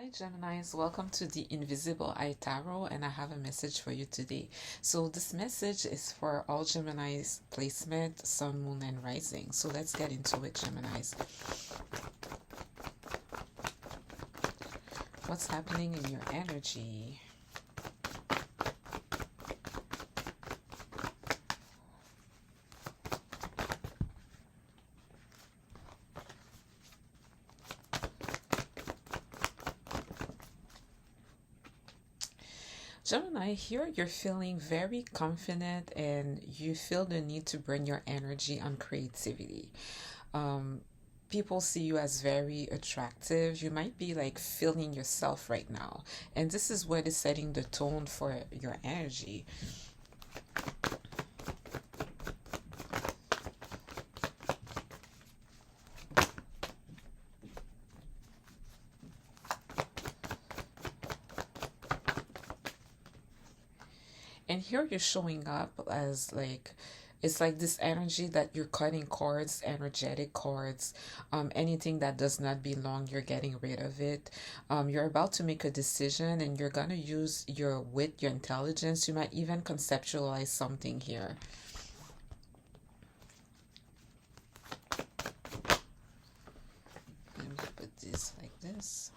Hi Geminis, welcome to the Invisible Eye Tarot, and I have a message for you today. So this message is for all Geminis placement, Sun, Moon, and Rising. So let's get into it, Geminis. What's happening in your energy? Gemini, here you're feeling very confident and you feel the need to bring your energy on creativity. Um, People see you as very attractive. You might be like feeling yourself right now. And this is what is setting the tone for your energy. And here you're showing up as like it's like this energy that you're cutting cords, energetic cords, anything that does not belong, you're getting rid of it. You're about to make a decision and you're gonna use your wit, your intelligence. You might even conceptualize something here. Let me put this like this.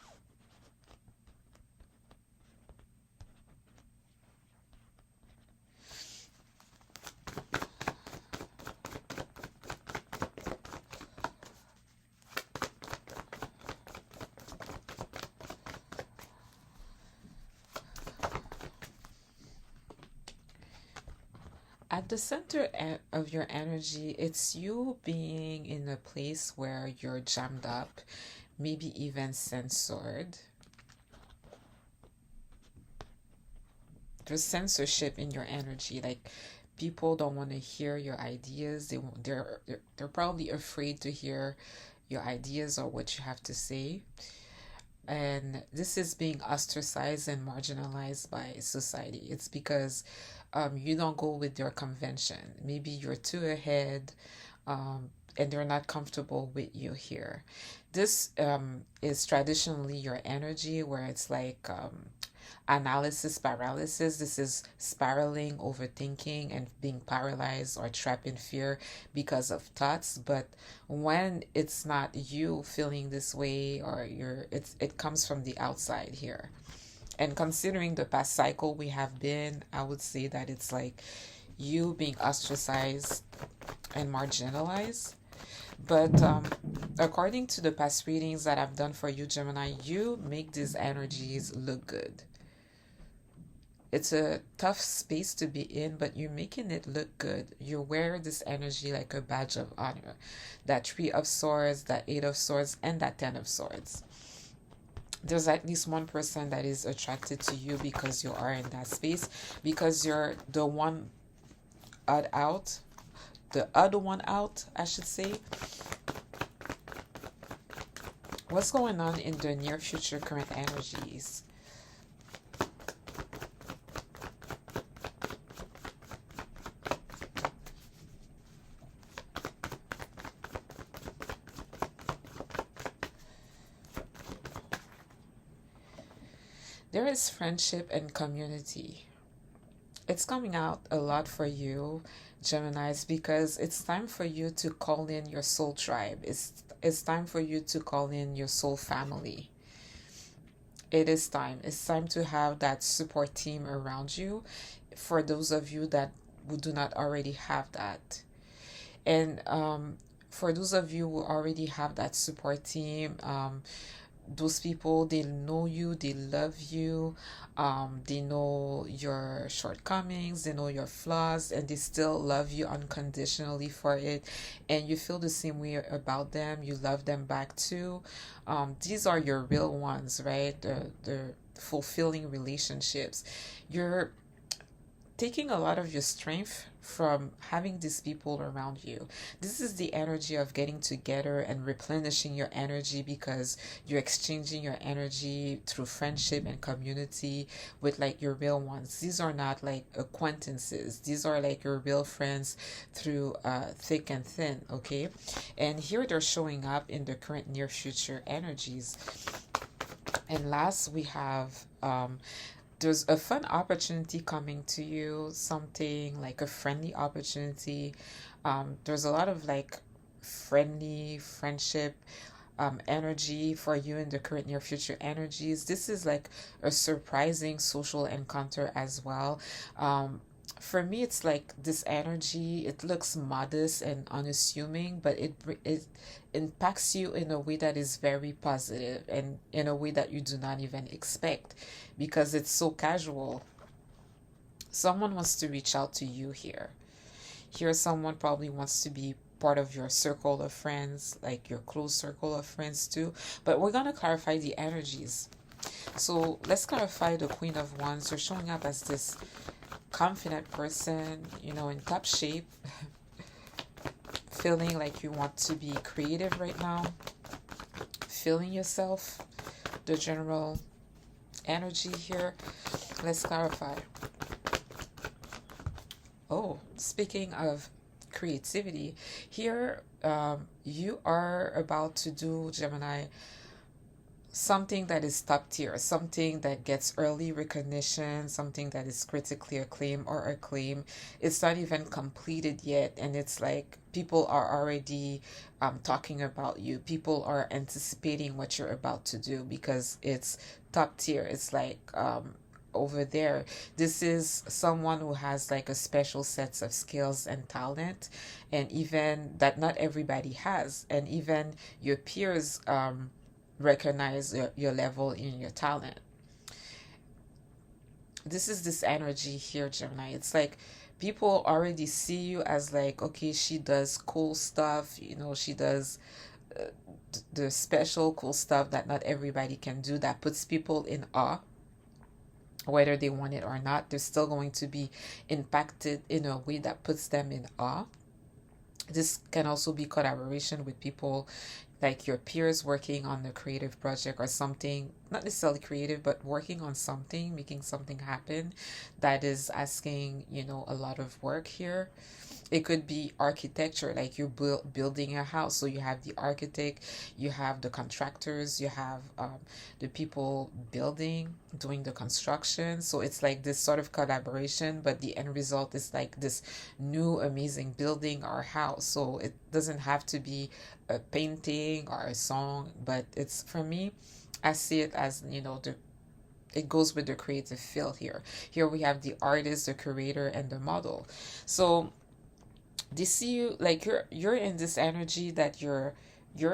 At the center of your energy, it's you being in a place where you're jammed up, maybe even censored. There's censorship in your energy. Like people don't want to hear your ideas. They won't, they're probably afraid to hear your ideas or what you have to say. And this is being ostracized and marginalized by society. It's because you don't go with your convention. Maybe you're too ahead, and they're not comfortable with you here. This is traditionally your energy, where it's like analysis paralysis. This is spiraling, overthinking, and being paralyzed or trapped in fear because of thoughts. But when it's not you feeling this way, or it comes from the outside here. And considering the past cycle we have been, I would say that it's like you being ostracized and marginalized. But according to the past readings that I've done for you, Gemini, you make these energies look good. It's a tough space to be in, but you're making it look good. You wear this energy like a badge of honor. That Three of Swords, that Eight of Swords, and that Ten of Swords. There's at least one person that is attracted to you because you are in that space, because you're the one odd out, the other one out, I should say. What's going on in the near future current energies? There is friendship and community. It's coming out a lot for you, Geminis, because it's time for you to call in your soul tribe. It's time for you to call in your soul family. It is time. It's time to have that support team around you for those of you that who do not already have that. And for those of you who already have that support team, those people, they know you, they love you, they know your shortcomings, they know your flaws, and they still love you unconditionally for it, and you feel the same way about them. You love them back too. These are your real ones, right? The fulfilling relationships. You're taking a lot of your strength from having these people around you. This is the energy of getting together and replenishing your energy, because you're exchanging your energy through friendship and community with like your real ones. These are not like acquaintances. These are like your real friends through thick and thin, okay? And here they're showing up in the current near future energies. And last, we have there's a fun opportunity coming to you, something like a friendly opportunity. There's a lot of like friendly friendship energy for you in the current near future energies. This is like a surprising social encounter as well. Um, for me, it's like this energy. It looks modest and unassuming, but it impacts you in a way that is very positive and in a way that you do not even expect, because it's so casual. Someone wants to reach out to you here. Here, someone probably wants to be part of your circle of friends, like your close circle of friends too. But we're gonna clarify the energies. So let's clarify the Queen of Wands. You're showing up as this confident person, in top shape, feeling like you want to be creative right now, feeling yourself, the general energy here. Let's clarify. Oh, speaking of creativity, here you are about to do, Gemini, something that is top tier, something that gets early recognition, something that is critically acclaimed or acclaimed. It's not even completed yet, and it's like people are already talking about you. People are anticipating what you're about to do because it's top tier. It's like over there. This is someone who has like a special sets of skills and talent, and even that not everybody has, and even your peers recognize your level in your talent. This is this energy here, Gemini. It's like people already see you as like, okay, she does cool stuff, she does uh, the special cool stuff that not everybody can do, that puts people in awe. Whether they want it or not, they're still going to be impacted in a way that puts them in awe. This can also be collaboration with people like your peers working on a creative project or something, not necessarily creative, but working on something, making something happen that is asking, a lot of work here. It could be architecture, like you're building a house. So you have the architect, you have the contractors, you have the people building, doing the construction. So it's like this sort of collaboration, but the end result is like this new amazing building or house. So it doesn't have to be a painting or a song, but it's, for me, I see it as, it goes with the creative field here. Here we have the artist, the curator, and the model. So they see you like you're in this energy that you're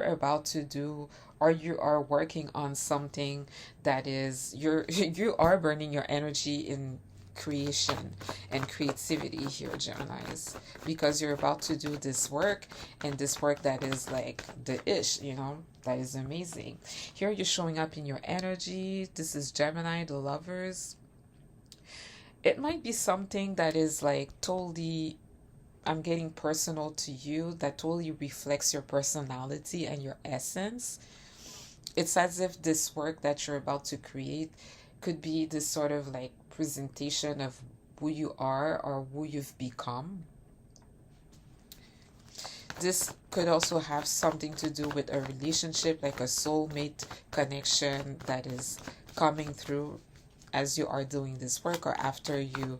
about to do, or you are working on something that is you are burning your energy in creation and creativity here, Geminis, because you're about to do this work, and this work that is like the ish, that is amazing. Here you're showing up in your energy. This is Gemini, the lovers. It might be something that is like totally, I'm getting personal to you, that totally reflects your personality and your essence. It's as if this work that you're about to create could be this sort of like presentation of who you are or who you've become. This could also have something to do with a relationship, like a soulmate connection that is coming through as you are doing this work, or after you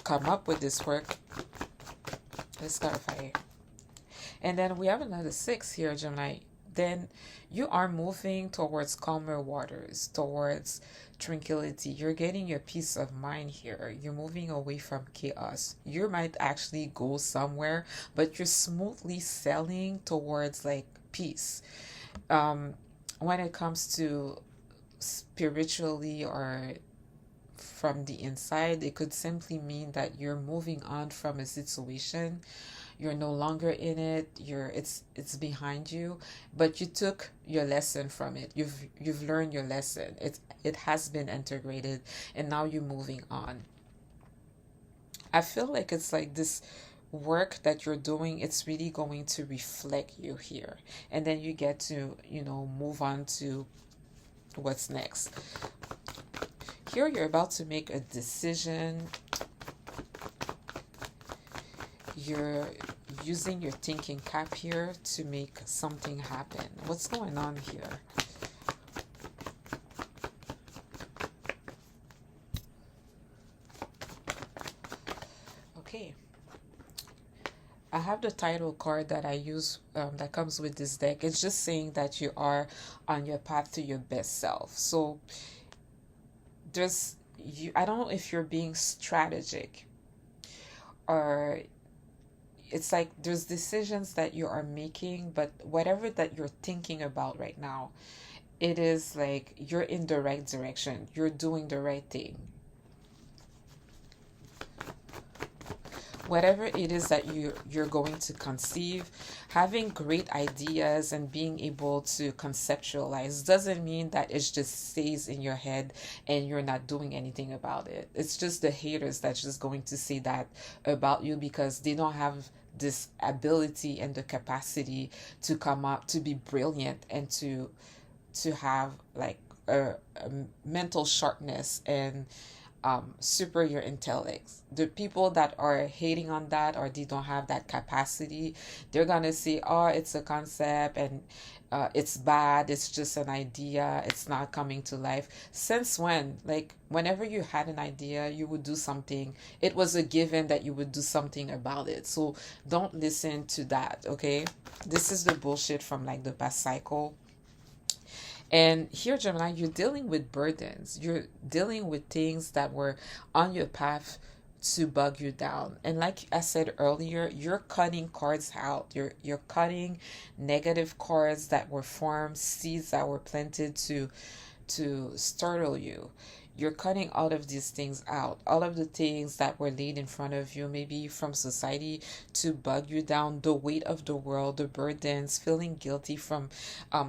come up with this work. Let's clarify. And then we have another 6 here, Gemini. Then you are moving towards calmer waters, towards tranquility. You're getting your peace of mind here. You're moving away from chaos. You might actually go somewhere, but you're smoothly sailing towards like peace. When it comes to spiritually or from the inside, it could simply mean that you're moving on from a situation. You're no longer in it. It's behind you, but you took your lesson from it. You've learned your lesson. It has been integrated, and now you're moving on. I feel like it's like this work that you're doing, it's really going to reflect you here, and then you get to move on to what's next. Here you're about to make a decision. You're using your thinking cap here to make something happen. What's going on here? have the title card that I use, that comes with this deck. It's just saying that you are on your path to your best self. So there's you. I don't know if you're being strategic, or it's like there's decisions that you are making, but whatever that you're thinking about right now, it is like you're in the right direction. You're doing the right thing. Whatever it is that you're going to conceive, having great ideas and being able to conceptualize doesn't mean that it just stays in your head and you're not doing anything about it. It's just the haters that's just going to say that about you because they don't have this ability and the capacity to come up to be brilliant and to have like a mental sharpness and superior intellect. The people that are hating on that or they don't have that capacity, they're gonna say, "Oh, it's a concept and it's bad. It's just an idea. It's not coming to life." Since when? Like whenever you had an idea, you would do something. It was a given that you would do something about it. So don't listen to that. Okay, this is the bullshit from like the past cycle. And here, Gemini, you're dealing with burdens. You're dealing with things that were on your path to bug you down. And like I said earlier, you're cutting cards out. You're cutting negative cards that were formed, seeds that were planted to startle you. You're cutting all of these things out, all of the things that were laid in front of you, maybe from society to bug you down, the weight of the world, the burdens, feeling guilty from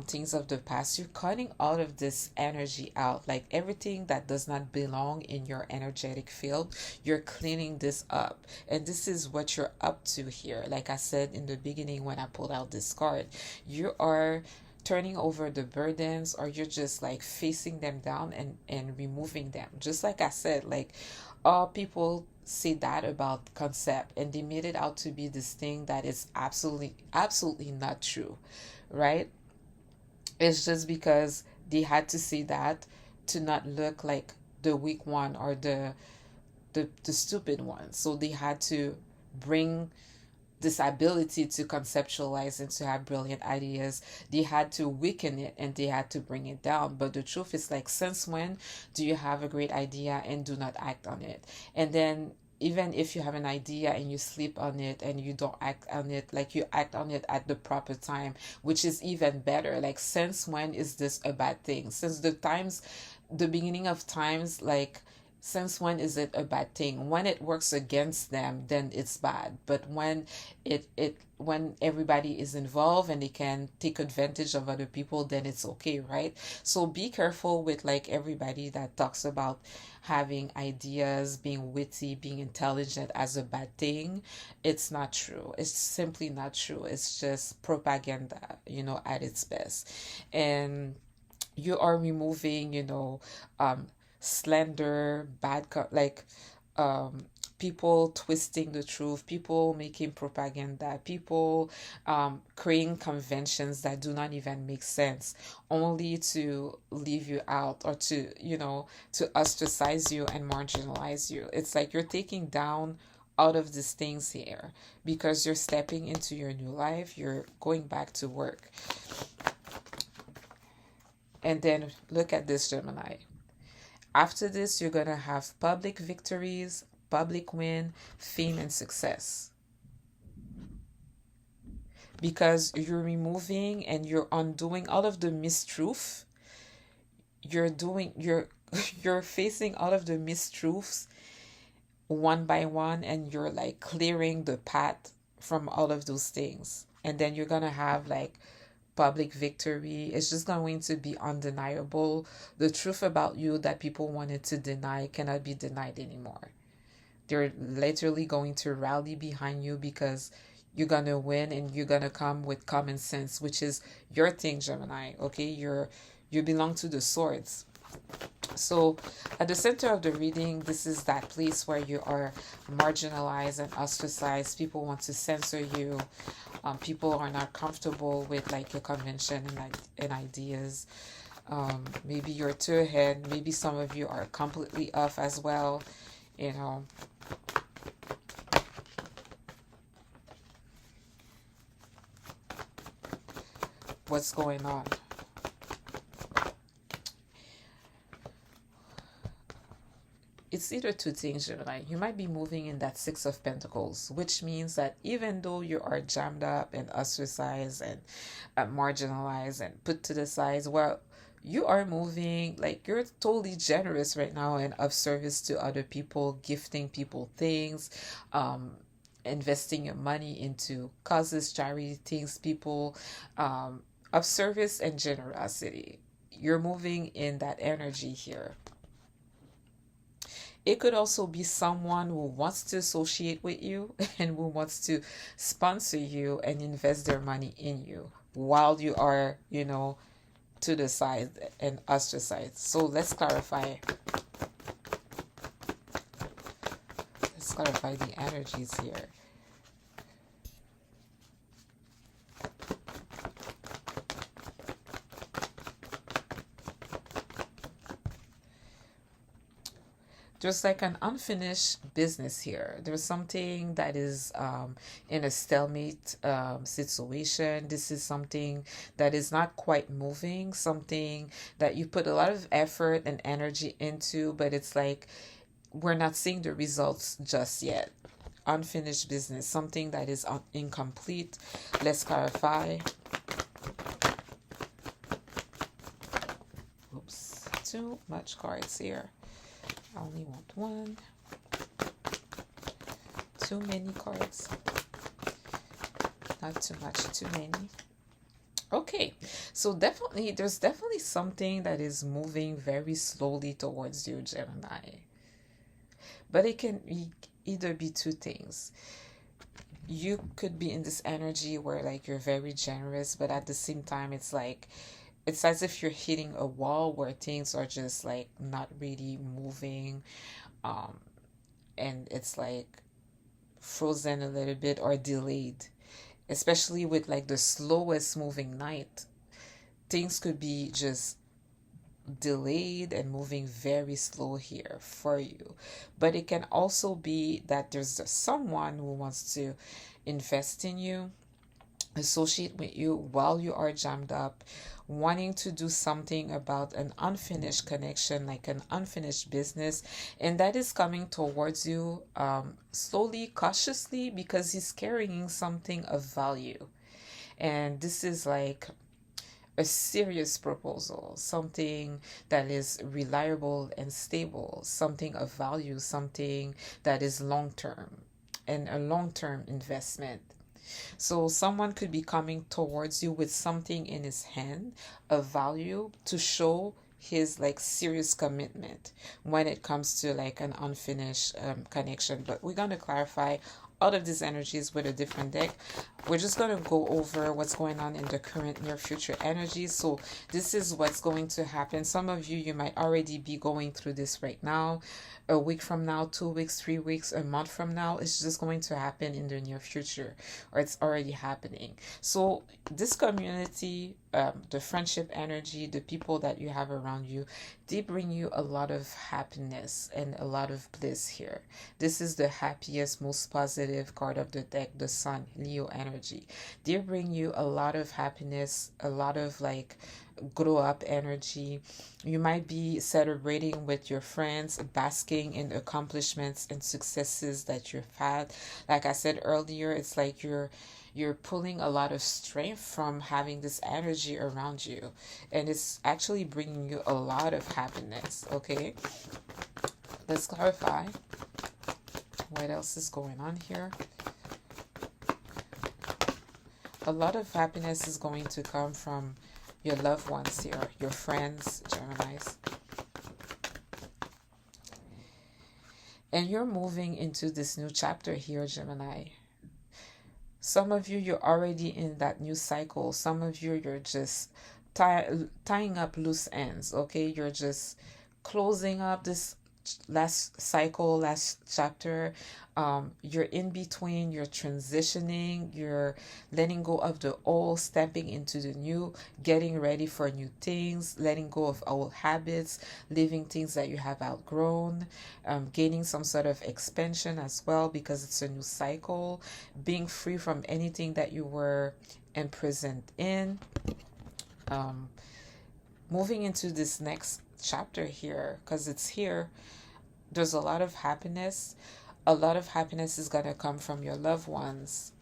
things of the past. You're cutting all of this energy out, like everything that does not belong in your energetic field. You're cleaning this up. And this is what you're up to here. Like I said in the beginning when I pulled out this card, you are turning over the burdens, or you're just like facing them down and removing them. Just like I said, like all people say that about concept and they made it out to be this thing that is absolutely not true, right? It's just because they had to say that to not look like the weak one or the stupid one. So they had to bring this ability to conceptualize and to have brilliant ideas. They had to weaken it and they had to bring it down. But the truth is, like, since when do you have a great idea and do not act on it? And then even if you have an idea and you sleep on it and you don't act on it, like you act on it at the proper time, which is even better. Like, since when is this a bad thing? Since the beginning of times, like, since when is it a bad thing? When it works against them, then it's bad. But when everybody is involved and they can take advantage of other people, then it's okay, right? So be careful with like everybody that talks about having ideas, being witty, being intelligent as a bad thing. It's not true. It's simply not true. It's just propaganda, at its best. And you are removing, slander, like um people twisting the truth, people making propaganda, people creating conventions that do not even make sense, only to leave you out or to ostracize you and marginalize you. It's like you're taking down all of these things here because you're stepping into your new life, you're going back to work. And then look at this, Gemini. After this, you're going to have public victories, public win, fame, and success. Because you're removing and you're undoing all of the mistruth. You're facing all of the mistruths one by one, and you're like clearing the path from all of those things. And then you're going to have like public victory. It's just going to be undeniable. The truth about you that people wanted to deny cannot be denied anymore. They're literally going to rally behind you because you're gonna win and you're gonna come with common sense, which is your thing, Gemini. Okay, you belong to the swords. So at the center of the reading, this is that place where you are marginalized and ostracized. People want to censor you. People are not comfortable with like your convention and ideas. Maybe you're too ahead. Maybe some of you are completely off as well. You know. what's going on. It's either two things, Gemini. You might be moving in that Six of Pentacles, which means that even though you are jammed up and ostracized and marginalized and put to the side, well, you are moving like you're totally generous right now and of service to other people, gifting people things, um, investing your money into causes, charity things, people, of service and generosity. You're moving in that energy here. It could also be someone who wants to associate with you and who wants to sponsor you and invest their money in you while you are, to the side and ostracized. So let's clarify. Let's clarify the energies here. There's like an unfinished business here. There's something that is in a stalemate situation. This is something that is not quite moving, something that you put a lot of effort and energy into, but it's like we're not seeing the results just yet. Unfinished business, something that is incomplete. Let's clarify. Oops, too much cards here. I only want one. Too many cards. Not too much, too many. Okay, so there's definitely something that is moving very slowly towards you, Gemini. But it can either be two things. You could be in this energy where like you're very generous, but at the same time it's like it's as if you're hitting a wall where things are just like not really moving, um and it's like frozen a little bit or delayed, especially with like the slowest moving night. Things could be just delayed and moving very slow here for you. But it can also be that there's someone who wants to invest in you, associate with you while you are jammed up, wanting to do something about an unfinished connection, like an unfinished business, and that is coming towards you slowly, cautiously, because he's carrying something of value. And this is like a serious proposal, something that is reliable and stable, something of value, something that is long term and a long term investment. So someone could be coming towards you with something in his hand of value to show his like serious commitment when it comes to like an unfinished connection. But we're going to clarify all of these energies with a different deck. We're just going to go over what's going on in the current near future energies. So this is what's going to happen. Some of you might already be going through this right now. A week from now, 2 weeks, 3 weeks, a month from now, it's just going to happen in the near future, or it's already happening. So this community, the friendship energy, the people that you have around you, they bring you a lot of happiness and a lot of bliss here. This is the happiest, most positive card of the deck, the Sun, Leo energy. They bring you a lot of happiness, a lot of like grow up energy. You might be celebrating with your friends, basking in accomplishments and successes that you've had. Like I said earlier, it's like you're pulling a lot of strength from having this energy around you, and it's actually bringing you a lot of happiness. Okay, let's clarify what else is going on here. A lot of happiness is going to come from your loved ones here, your friends, Geminis. And you're moving into this new chapter here, Gemini. Some of you, you're already in that new cycle. Some of you, you're just tying up loose ends, okay? You're just closing up this last cycle, last chapter. You're in between, you're transitioning, you're letting go of the old, stepping into the new, getting ready for new things, letting go of old habits, leaving things that you have outgrown, gaining some sort of expansion as well because it's a new cycle, being free from anything that you were imprisoned in. Um, moving into this next chapter here, because it's here, there's a lot of happiness. A lot of happiness is going to come from your loved ones.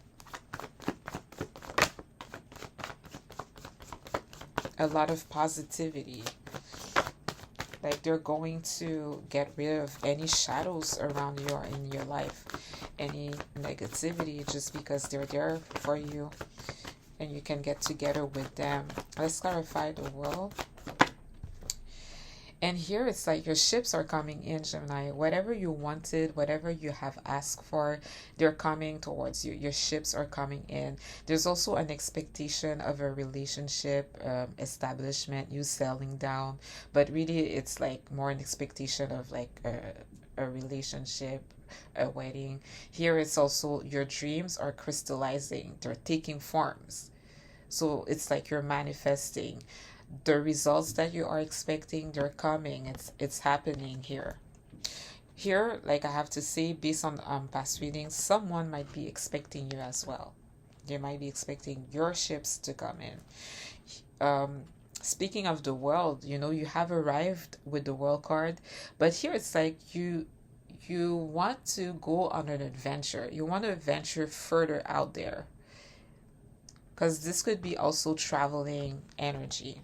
A lot of positivity. Like they're going to get rid of any shadows around you or in your life, any negativity, just because they're there for you and you can get together with them. Let's clarify the will. And here it's like your ships are coming in, Gemini. Whatever you wanted, whatever you have asked for, they're coming towards you. Your ships are coming in. There's also an expectation of a relationship, establishment, you settling down. But really, it's like more an expectation of like a relationship, a wedding. Here it's also your dreams are crystallizing, they're taking forms. So it's like you're manifesting the results that you are expecting. They're coming. It's happening here. Here, like I have to say, based on past readings, someone might be expecting you as well. They might be expecting your ships to come in. Speaking of the world, you have arrived with the world card, but here it's like you want to go on an adventure. You want to venture further out there, because this could be also traveling energy.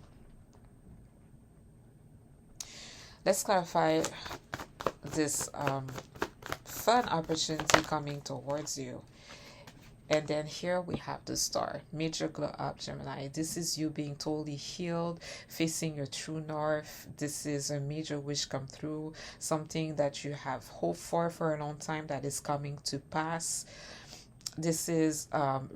Let's clarify this fun opportunity coming towards you. And then here we have the star. Major glow up, Gemini. This is you being totally healed, facing your true north. This is a major wish come through, something that you have hoped for a long time that is coming to pass. This is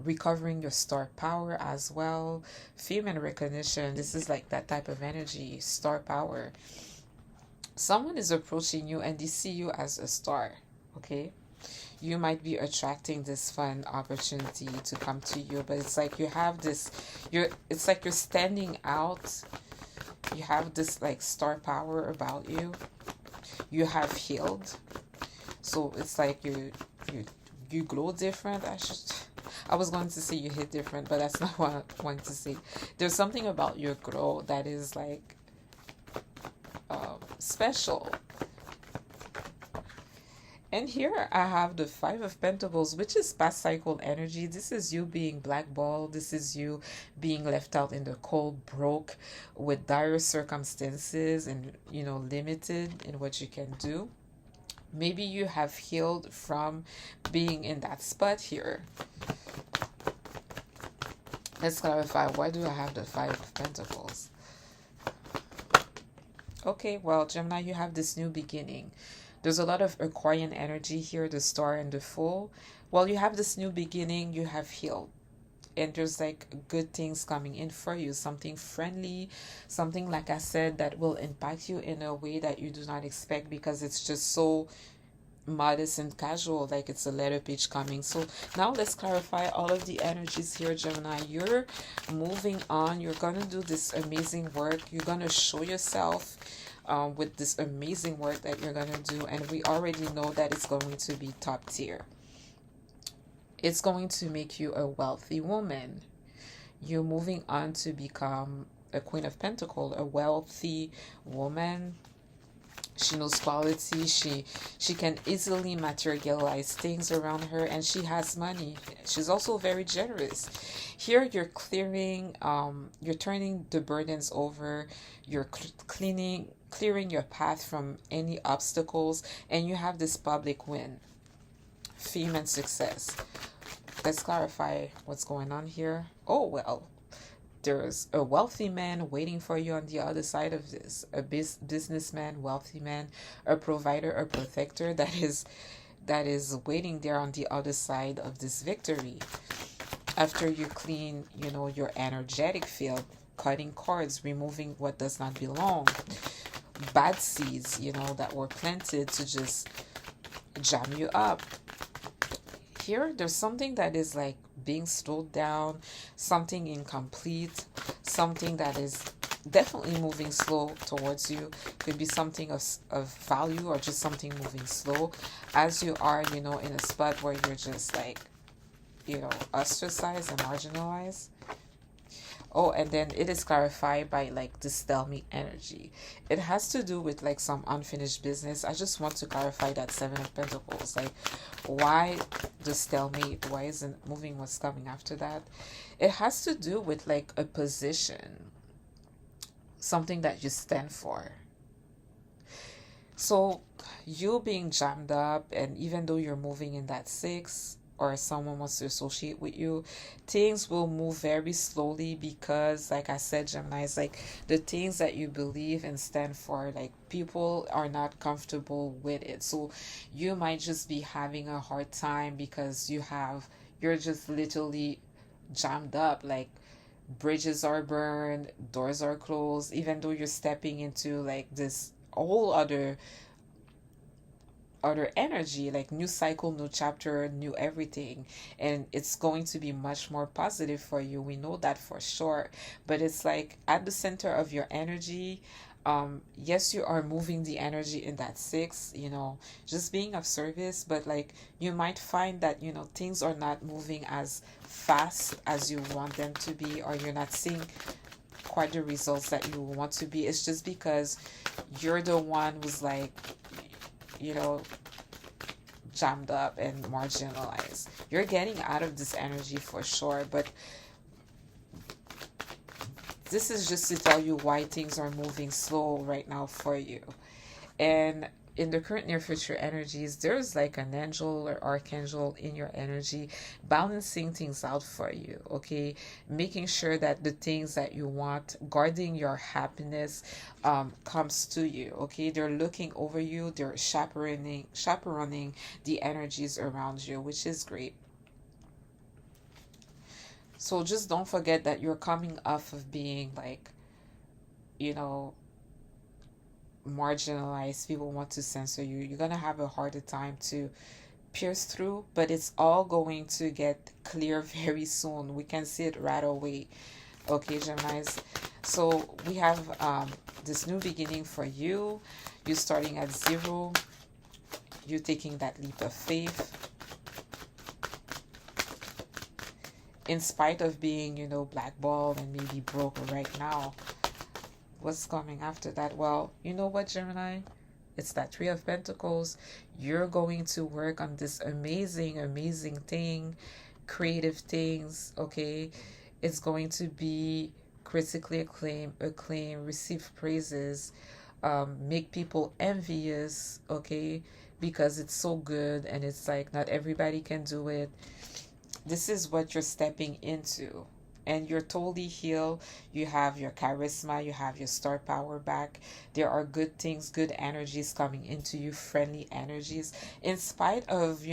recovering your star power as well. Fame and recognition. This is like that type of energy, star power. Someone is approaching you and they see you as a star, okay? You might be attracting this fun opportunity to come to you, but it's like you have this, it's like you're standing out. You have this like star power about you. You have healed. So it's like you glow different. I was going to say you hit different, but that's not what I want to say. There's something about your glow that is like special. And here I have the Five of Pentacles, which is past cycle energy. This is you being blackballed. This is you being left out in the cold, broke, with dire circumstances and, limited in what you can do. Maybe you have healed from being in that spot here. Let's clarify. Why do I have the Five of Pentacles? Okay, well, Gemini, you have this new beginning. There's a lot of Aquarian energy here, the star and the Fool. Well, you have this new beginning, you have healed. And there's like good things coming in for you. Something friendly, something, like I said, that will impact you in a way that you do not expect, because it's just so modest and casual, like it's a letter page coming. So now let's clarify all of the energies here, Gemini. You're moving on. You're gonna do this amazing work. You're gonna show yourself with this amazing work that you're gonna do, and we already know that it's going to be top tier. It's going to make you a wealthy woman. You're moving on to become a Queen of Pentacles, a wealthy woman. She knows quality. She can easily materialize things around her, and she has money. She's also very generous. Here you're clearing, you're turning the burdens over. You're clearing your path from any obstacles, and you have this public win, fame and success. Let's clarify what's going on here. Oh, well, there's a wealthy man waiting for you on the other side of this. A businessman, wealthy man, a provider, a protector that is waiting there on the other side of this victory. After you clean, your energetic field, cutting cords, removing what does not belong, bad seeds, that were planted to just jam you up. Here, there's something that is like being slowed down, something incomplete, something that is definitely moving slow towards you. Could be something of value, or just something moving slow as you are, in a spot where you're just like, ostracized and marginalized. Oh, and then it is clarified by like the stalemate energy. It has to do with like some unfinished business. I just want to clarify that Seven of Pentacles. Like, why the stalemate? Why isn't moving what's coming after that? It has to do with like a position, something that you stand for. So you being jammed up, and even though you're moving in that six, or someone wants to associate with you, things will move very slowly because, like I said, Gemini, is like the things that you believe and stand for, like people are not comfortable with it. So you might just be having a hard time because you're just literally jammed up. Like bridges are burned, doors are closed, even though you're stepping into like this whole other energy, like new cycle, new chapter, new everything, and it's going to be much more positive for you. We know that for sure. But it's like at the center of your energy, yes, you are moving the energy in that six, just being of service, but like you might find that things are not moving as fast as you want them to be, or you're not seeing quite the results that you want to be. It's just because you're the one who's like, you know, jammed up and marginalized. You're getting out of this energy for sure, but this is just to tell you why things are moving slow right now for you. And in the current near future energies, there's like an angel or archangel in your energy balancing things out for you, okay? Making sure that the things that you want, guarding your happiness, comes to you, okay? They're looking over you, they're chaperoning the energies around you, which is great. So just don't forget that you're coming off of being like, you know, marginalized. People want to censor you. You're gonna have a harder time to pierce through, but it's all going to get clear very soon. We can see it right away. Okay, Geminis. So we have this new beginning for you. You starting at zero. You taking that leap of faith. In spite of being, blackballed and maybe broke right now. What's coming after that? Well, you know what, Gemini? It's that Three of Pentacles. You're going to work on this amazing, amazing thing, creative things, okay? It's going to be critically acclaim, receive praises, make people envious, okay? Because it's so good and it's like not everybody can do it. This is what you're stepping into, and you're totally healed. You have your charisma, you have your star power back. There are good things, good energies coming into you, friendly energies. In spite of,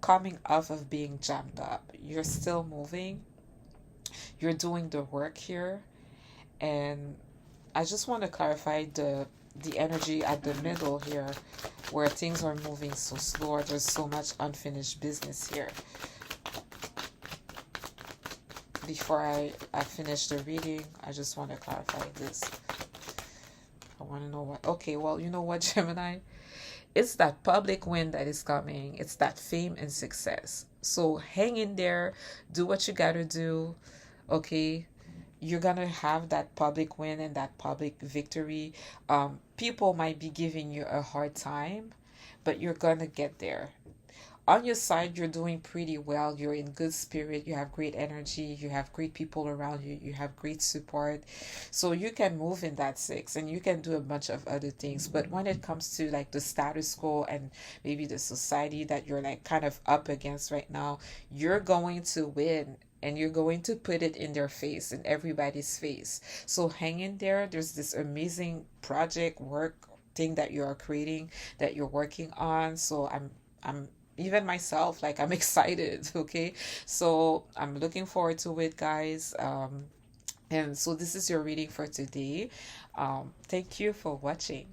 coming off of being jammed up, you're still moving. You're doing the work here. And I just want to clarify the energy at the middle here where things are moving so slow. There's so much unfinished business here. Before I finish the reading, I just want to clarify this. I want to know what. Okay, well, you know what, Gemini? It's that public win that is coming. It's that fame and success. So hang in there. Do what you got to do. Okay? You're going to have that public win and that public victory. People might be giving you a hard time, but you're going to get there. On your side, you're doing pretty well. You're in good spirit. You have great energy. You have great people around you. You have great support. So you can move in that six and you can do a bunch of other things. But when it comes to like the status quo and maybe the society that you're like kind of up against right now, you're going to win. And you're going to put it in their face, in everybody's face. So hang in there. There's this amazing project, work thing that you are creating, that you're working on. So I'm even myself, like I'm excited. Okay, so I'm looking forward to it, guys. And so this is your reading for today. Thank you for watching.